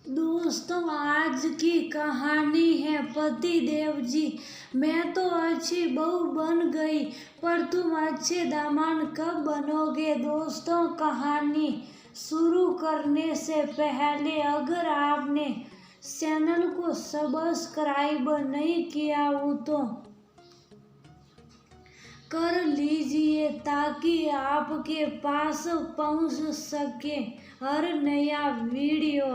दोस्तों, आज की कहानी है पति देव जी। मैं तो अच्छी बहू बन गई, पर तुम अच्छे दामाद कब बनोगे? दोस्तों, कहानी शुरू करने से पहले अगर आपने चैनल को सब्सक्राइब नहीं किया हो तो कर लीजिए, ताकि आपके पास पहुंच सके हर नया वीडियो।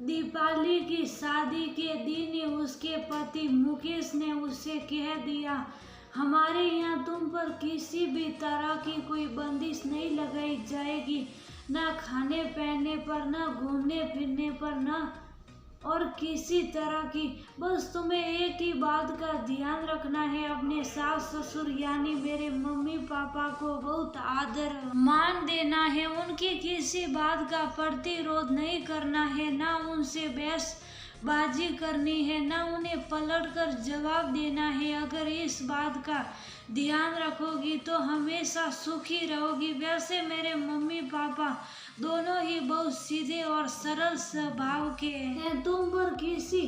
दीपाली की शादी के दिन ही उसके पति मुकेश ने उसे कह दिया, हमारे यहाँ तुम पर किसी भी तरह की कोई बंदिश नहीं लगाई जाएगी, ना खाने पहनने पर, ना घूमने फिरने पर, ना और किसी तरह की। बस तुम्हें एक ही बात का ध्यान रखना है, अपने सास ससुर यानी मेरे मम्मी पापा को बहुत आदर मान देना है, उनकी किसी बात का प्रतिरोध नहीं करना है, ना उनसे बहसबाजी करनी है, ना उन्हें पलट कर जवाब देना है। अगर इस बात का ध्यान रखोगी तो हमेशा सुखी रहोगी। वैसे मेरे मम्मी पापा दोनों ही बहुत सीधे और सरल स्वभाव के हैं, तुम पर किसी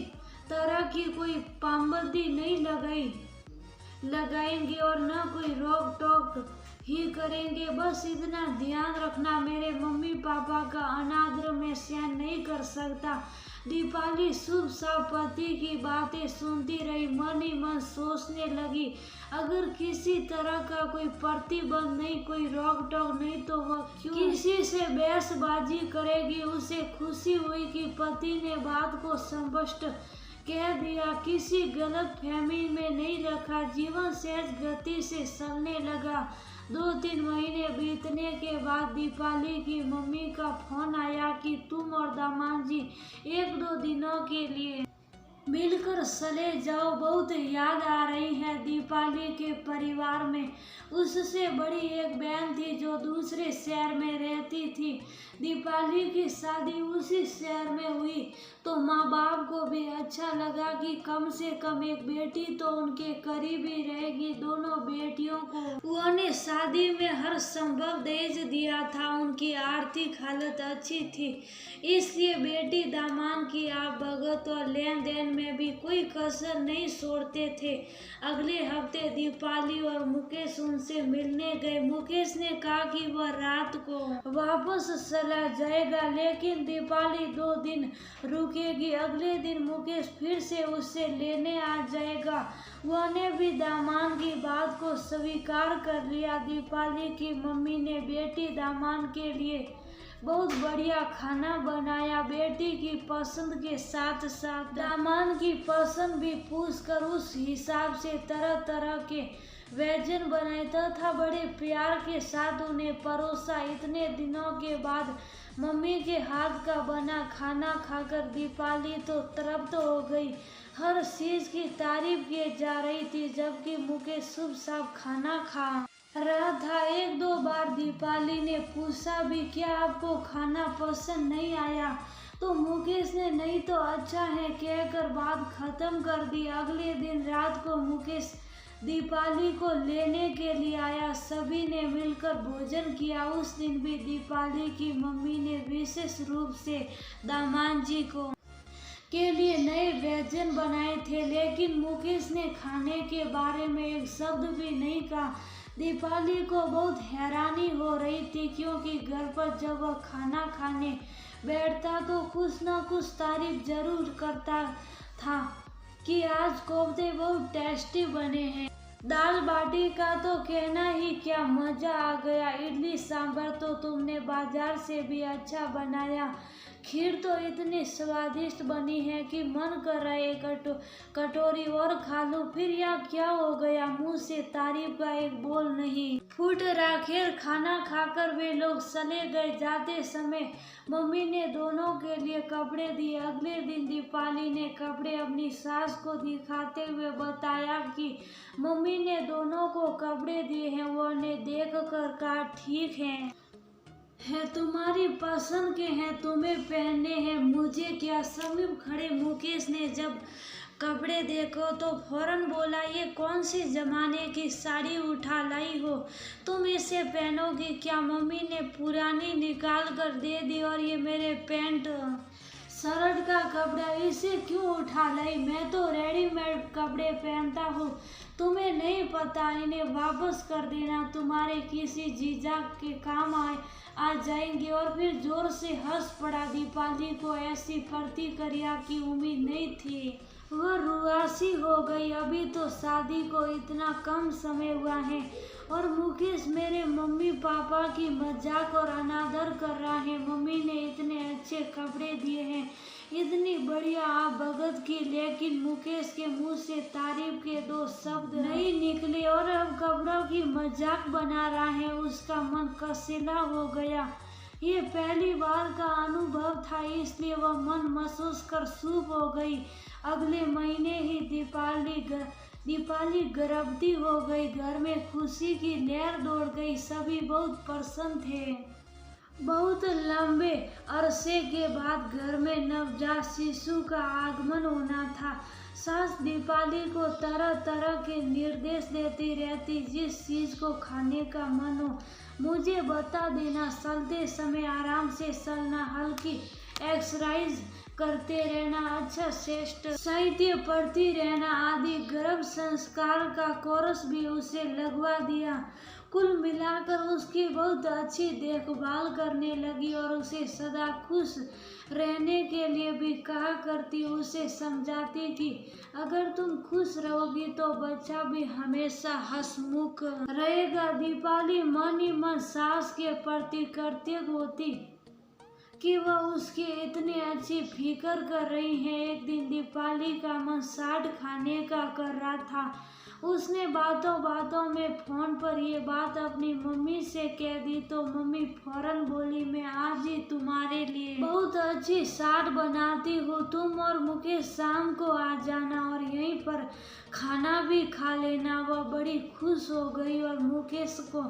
तरह की कोई पाबंदी नहीं लगाएंगे और न कोई रोक टोक ही करेंगे। बस इतना ध्यान रखना, मेरे मम्मी पापा का अनादर मैं सहन नहीं कर सकता। दीपाली शुभ पति की बातें सुनती रही, मन ही मन सोचने लगी, अगर किसी तरह का कोई प्रतिबंध नहीं, कोई रोक टोक नहीं, तो वह क्यों किसी से बहसबाजी करेगी। उसे खुशी हुई कि पति ने बात को स्पष्ट कह दिया, किसी गलत फहमी में नहीं रखा। जीवन सहज गति से चलने लगा। 2-3 महीने बीतने के बाद दीपाली की मम्मी का फोन आया कि तुम और दामाद जी 1-2 दिनों के लिए मिलकर चले जाओ, बहुत याद आ रही है दीपाली के परिवार में। उससे बड़ी एक बहन थी जो दूसरे शहर में रहती थी। दीपाली की शादी उसी शहर में हुई तो माँ बाप को भी अच्छा लगा कि कम से कम एक बेटी तो उनके करीब ही रहेगी। दोनों बेटियों को उन्होंने शादी में हर संभव दहेज दिया था, उनकी आर्थिक हालत अच्छी थी, इसलिए बेटी दामाद की आवभगत और लेन देन में भी कोई कसर नहीं छोड़ते थे। अगले हफ्ते दीपाली और मुकेश उनसे मिलने गए। मुकेश ने कहा कि वह रात को वापस चला जाएगा, लेकिन दीपाली 2 दिन रुकेगी। अगले दिन मुकेश फिर से उससे लेने आ जाएगा। उन्होंने भी दामाद की बात को स्वीकार कर लिया। दीपाली की मम्मी ने बेटी दामाद के लिए बहुत बढ़िया खाना बनाया। बेटी की पसंद के साथ साथ दामाद की पसंद भी पूछकर उस हिसाब से तरह तरह के व्यंजन बनाए तथा बड़े प्यार के साथ उन्हें परोसा। इतने दिनों के बाद मम्मी के हाथ का बना खाना खाकर दीपाली तो तृप्त हो गई। हर चीज की तारीफ की जा रही थी, जबकि मुकेश शुभ खाना खा रहा था। 1-2 बार दीपाली ने पूछा भी, क्या आपको खाना पसंद नहीं आया? तो मुकेश ने नहीं तो अच्छा है कहकर बात खत्म कर दी। अगले दिन रात को मुकेश दीपाली को लेने के लिए आया। सभी ने मिलकर भोजन किया। उस दिन भी दीपाली की मम्मी ने विशेष रूप से दामाद जी के लिए नए व्यंजन बनाए थे, लेकिन मुकेश ने खाने के बारे में एक शब्द भी नहीं कहा। दीपाली को बहुत हैरानी हो रही थी, क्योंकि घर पर जब वह खाना खाने बैठता तो कुछ न कुछ तारीफ जरूर करता था कि आज कोफ्ते बहुत टेस्टी बने हैं, दाल बाटी का तो कहना ही क्या, मजा आ गया, इडली सांभर तो तुमने बाजार से भी अच्छा बनाया, खीर तो इतनी स्वादिष्ट बनी है कि मन कर रहा है कटोरी और खा लूं। फिर यह क्या हो गया, मुंह से तारीफ का एक बोल नहीं फूट रहा। खैर, खाना खाकर वे लोग चले गए। जाते समय मम्मी ने दोनों के लिए कपड़े दिए। अगले दिन दीपाली ने कपड़े अपनी सास को दिखाते हुए बताया कि मम्मी ने दोनों को कपड़े दिए हैं। वो उन्हें देख कर कहा, ठीक है, तुम्हारी पसंद के हैं, तुम्हें पहनने हैं, मुझे क्या। समीप खड़े मुकेश ने जब कपड़े देखो तो फौरन बोला, ये कौन सी जमाने की साड़ी उठा लाई हो, तुम इसे पहनोगी क्या? मम्मी ने पुरानी निकाल कर दे दी और ये मेरे पैंट शर्ट का कपड़ा, इसे क्यों उठा लाई? मैं तो रेडीमेड कपड़े पहनता हूँ, तुम्हें नहीं पता? इन्हें वापस कर देना, तुम्हारे किसी जीजा के काम आ जाएंगे। और फिर जोर से हंस पड़ा। दीपाली को ऐसी प्रतिक्रिया की उम्मीद नहीं थी। वह रुआसी हो गई। अभी तो शादी को इतना कम समय हुआ है और मुकेश मेरे मम्मी पापा की मजाक और अनादर कर रहा है। मम्मी ने इतने अच्छे कपड़े दिए हैं, इतनी बढ़िया आप भगत की, लेकिन मुकेश के मुंह से तारीफ के दो शब्द नहीं निकले और अब कपड़ों की मजाक बना रहा है। उसका मन कसीला हो गया। ये पहली बार का अनुभव था, इसलिए वह मन महसूस कर सूप हो गई। अगले महीने ही दीपाली गर्भवती हो गई। घर में खुशी की लहर दौड़ गई। सभी बहुत प्रसन्न थे। बहुत लंबे अरसे के बाद घर में नवजात शिशु का आगमन होना था। सास दीपाली को तरह तरह के निर्देश देती रहती, जिस चीज को खाने का मन हो मुझे बता देना, चलते समय आराम से चलना, हल्की एक्सरसाइज करते रहना, अच्छा श्रेष्ठ साहित्य पढ़ती रहना आदि गर्भ संस्कार का कोर्स भी उसे लगवा दिया। कुल मिलाकर उसकी बहुत अच्छी देखभाल करने लगी और उसे सदा खुश रहने के लिए भी कहा करती। उसे समझाती थी, अगर तुम खुश रहोगी तो बच्चा भी हमेशा हंसमुख रहेगा। दीपाली मन ही मन सास के प्रति कृतज्ञ होती कि वह उसकी इतनी अच्छी फिक्र कर रही है। एक दिन दीपाली का मन चाट खाने का कर रहा था। उसने बातों बातों में फोन पर ये बात अपनी मम्मी से कह दी तो मम्मी फौरन बोली, मैं आज ही तुम्हारे लिए बहुत अच्छी चाट बनाती हूँ, तुम और मुकेश शाम को आ जाना और यहीं पर खाना भी खा लेना। वह बड़ी खुश हो गई और मुकेश को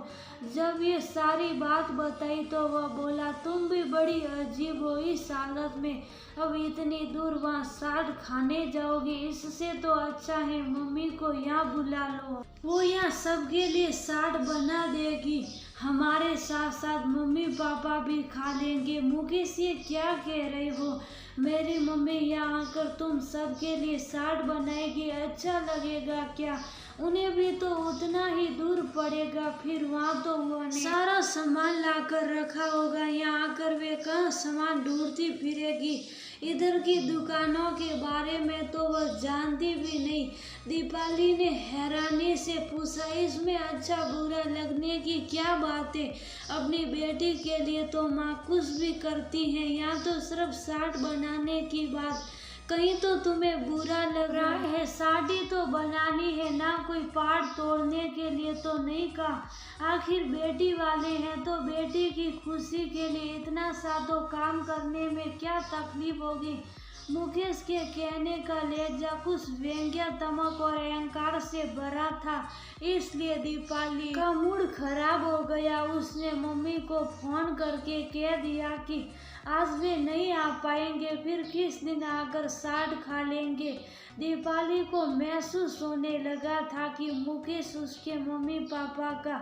जब ये सारी बात बताई तो वह बोला, तुम भी बड़ी अजीब हो, इस हालत में अब इतनी दूर वहाँ चाट खाने जाओगी, इससे तो अच्छा है मम्मी को यहाँ बुला लो, वो यहाँ सबके लिए चाट बना देगी, हमारे साथ साथ मम्मी पापा भी खा लेंगे। मुकेश ये क्या कह रहे हो? मेरी मम्मी यहाँ आकर तुम सबके लिए चाट बनाएगी, अच्छा लगेगा क्या? उन्हें भी तो उतना ही दूर पड़ेगा, फिर वहाँ तो वो सारा सामान लाकर रखा होगा, यहाँ आकर वे कहाँ सामान ढूंढती फिरेगी? इधर की दुकानों के बारे में तो वह जानती भी नहीं। दीपाली ने हैरानी से पूछा, इसमें अच्छा बुरा लगने की क्या बात है? अपनी बेटी के लिए तो माँ कुछ भी करती है, यहाँ तो सिर्फ चाट बनाने की बात, कहीं तो तुम्हें बुरा लग रहा है? शादी तो बनानी है ना, कोई पार्ट तोड़ने के लिए तो नहीं कहा। आखिर बेटी वाले हैं तो बेटी की खुशी के लिए इतना सा तो काम करने में क्या तकलीफ होगी? मुकेश के कहने का लहजा कुछ व्यंग्यात्मक और अहंकार से भरा था, इसलिए दीपाली का मूड खराब हो गया। उसने मम्मी को फोन करके कह दिया कि आज वे नहीं आ पाएंगे, फिर किस दिन आकर चाट खा लेंगे। दीपाली को महसूस होने लगा था कि मुकेश उसके मम्मी पापा का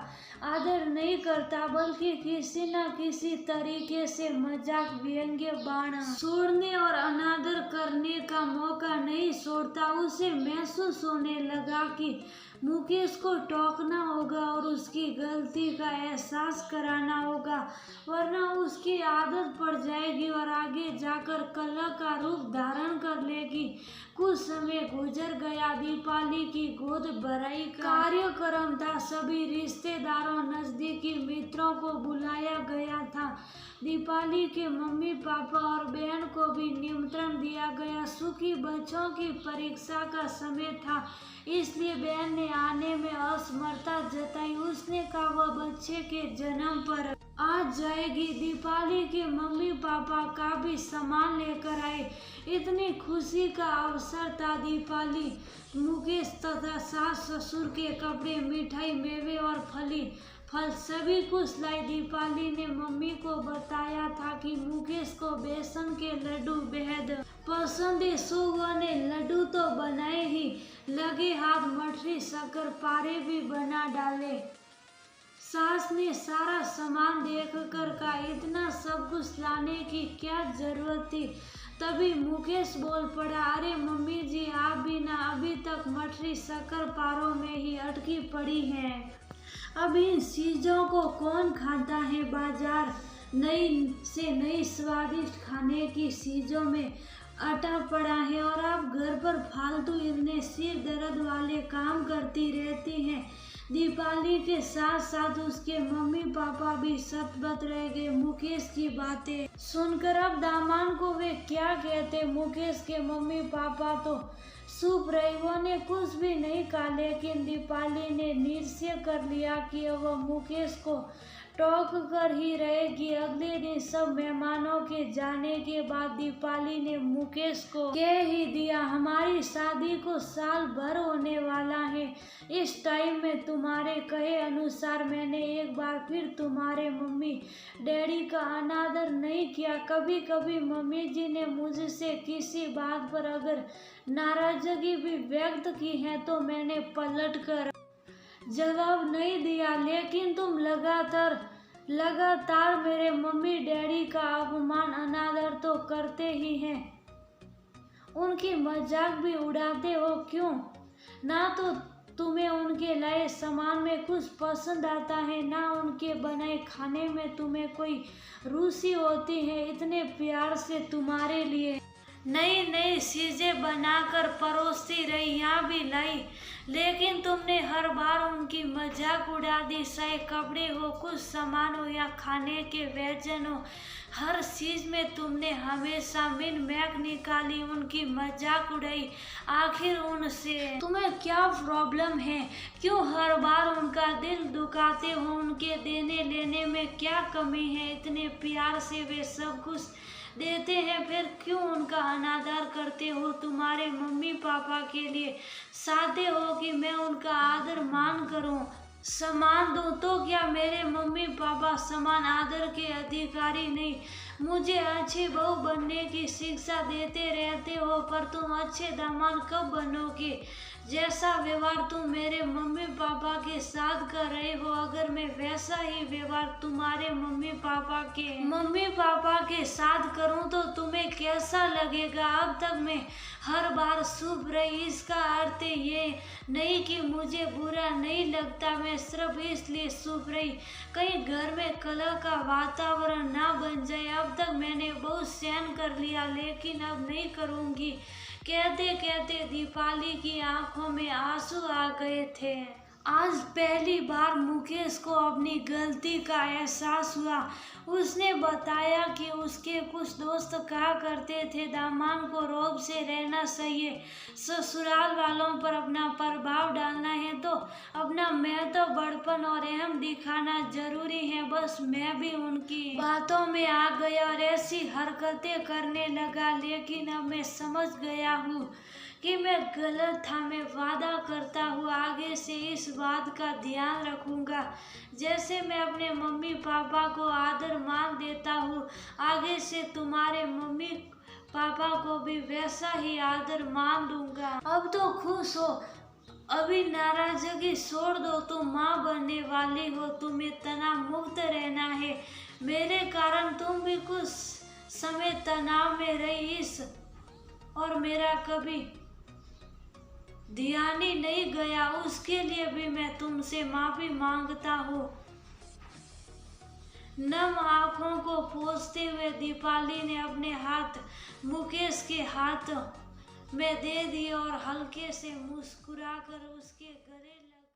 आदर नहीं करता, बल्कि किसी न किसी तरीके से मजाक व्यंग्य बाण छोड़ने और अनादर करने का मौका नहीं छोड़ता। उसे महसूस होने लगा कि मुकेश को टोकना होगा और उसकी गलती का एहसास कराना होगा, वरना उसकी आदत पड़ जाएगी और आगे जाकर कलह का रूप धारण कर लेगी। कुछ समय गुजर गया। दीपाली की गोद भराई का कार्यक्रम था। सभी रिश्तेदारों, नजदीकी मित्रों को बुलाया गया था। दीपाली के मम्मी पापा और बहन को भी निमंत्रण दिया गया। सुखी बच्चों की परीक्षा का समय था, इसलिए बहन ने आने में असमर्थता जताई। उसने कहा वह बच्चे के जन्म पर आ जाएगी। दीपाली के मम्मी पापा का भी सामान लेकर आए। इतनी खुशी का अवसर था। दीपाली, मुकेश तथा सास ससुर के कपड़े, मिठाई, मेवे और फल सभी कुछ लाई। दीपाली ने मम्मी को बताया था कि मुकेश को बेसन के लड्डू बेहद पसंद है। सुबह ने लड्डू तो बनाए ही, लगे हाथ मठरी शक्कर पारे भी बना डाले। सास ने सारा सामान देखकर कहा, इतना सब कुछ लाने की क्या जरूरत थी। तभी मुकेश बोल पड़ा, अरे मम्मी जी आप भी ना अभी तक मठरी शक्कर पारों में ही अटकी पड़ी हैं। अब इन चीजों को कौन खाता है। बाजार नई से नई स्वादिष्ट खाने की चीजों में अटा पड़ा है और आप घर पर फालतू इतने सिर दर्द वाले काम करती रहती हैं। दीपाली के साथ साथ उसके मम्मी पापा भी सतबत रह गए मुकेश की बातें सुनकर। अब दामाद को वे क्या कहते। मुकेश के मम्मी पापा तो चुप रहे, उन्होंने कुछ भी नहीं कहा, लेकिन दीपाली ने निश्चय कर लिया कि वह मुकेश को टोक कर ही रहेगी। अगले दिन सब मेहमानों के जाने के बाद दीपाली ने मुकेश को कह ही दिया, हमारी शादी को साल भर होने वाला है। इस टाइम में तुम्हारे कहे अनुसार मैंने एक बार फिर तुम्हारे मम्मी डैडी का अनादर नहीं किया। कभी कभी मम्मी जी ने मुझसे किसी बात पर अगर नाराजगी भी व्यक्त की है तो मैंने पलट कर जवाब नहीं दिया, लेकिन तुम लगातार मेरे मम्मी डैडी का अपमान अनादर तो करते ही हैं, उनकी मजाक भी उड़ाते हो क्यों? ना तो तुम्हें उनके लाए सामान में कुछ पसंद आता है, ना उनके बनाए खाने में तुम्हें कोई रुचि होती है। इतने प्यार से तुम्हारे लिए नई नई चीजें बनाकर परोसती रही, यहाँ भी लाई, लेकिन तुमने हर बार उनकी मजाक उड़ा दी। चाहे कपड़े हो, कुछ सामान हो या खाने के व्यंजन हो, हर चीज में तुमने हमेशा मिन मैक निकाली, उनकी मजाक उड़ाई। आखिर उनसे तुम्हें क्या प्रॉब्लम है? क्यों हर बार उनका दिल दुखाते हो? उनके देने लेने में क्या कमी है? इतने प्यार से वे सब कुछ देते हैं, फिर क्यों उनका अनादर करते हो? तुम्हारे मम्मी पापा के लिए चाहते हो कि मैं उनका आदर मान करूं, सम्मान दूं, तो क्या मेरे मम्मी पापा समान आदर के अधिकारी नहीं? मुझे अच्छी बहू बनने की शिक्षा देते रहते हो, पर तुम अच्छे दामाद कब बनोगे? जैसा व्यवहार तुम मेरे मम्मी पापा के साथ कर रहे हो, अगर मैं वैसा ही व्यवहार तुम्हारे मम्मी पापा के साथ करूं तो तुम्हें कैसा लगेगा? अब तक मैं हर बार चुप रही, इसका अर्थ ये नहीं कि मुझे बुरा नहीं लगता, मैं सिर्फ इसलिए चुप रही कहीं घर में कलह का वातावरण ना बन जाए। अब तक मैंने बहुत सहन कर लिया, लेकिन अब नहीं करूंगी। कहते कहते दीपाली की आंखों में आंसू आ गए थे। आज पहली बार मुकेश को अपनी गलती का एहसास हुआ। उसने बताया कि उसके कुछ दोस्त कहा करते थे, दामाद को रौब से रहना चाहिए, ससुराल वालों पर अपना प्रभाव डालना है तो अपना महत्व बड़पन और अहम दिखाना जरूरी है। बस मैं भी उनकी बातों में आ गया और ऐसी हरकतें करने लगा, लेकिन अब मैं समझ गया हूँ कि मैं गलत था। मैं वादा करता हूँ आगे से इस बात का ध्यान रखूँगा। जैसे मैं अपने मम्मी पापा को आदर मान देता हूँ, आगे से तुम्हारे मम्मी पापा को भी वैसा ही आदर मान दूंगा। अब तो खुश हो, अभी नाराजगी छोड़ दो, तुम माँ बनने वाली हो, तुम्हें तनाव मुक्त रहना है। मेरे कारण तुम भी कुछ समय तनाव में रही और मेरा कभी ध्यान ही नहीं गया, उसके लिए भी मैं तुमसे माफी मांगता हूँ। नम आंखों को पोंछते हुए दीपाली ने अपने हाथ मुकेश के हाथ में दे दिए और हल्के से मुस्कुराकर उसके गले लग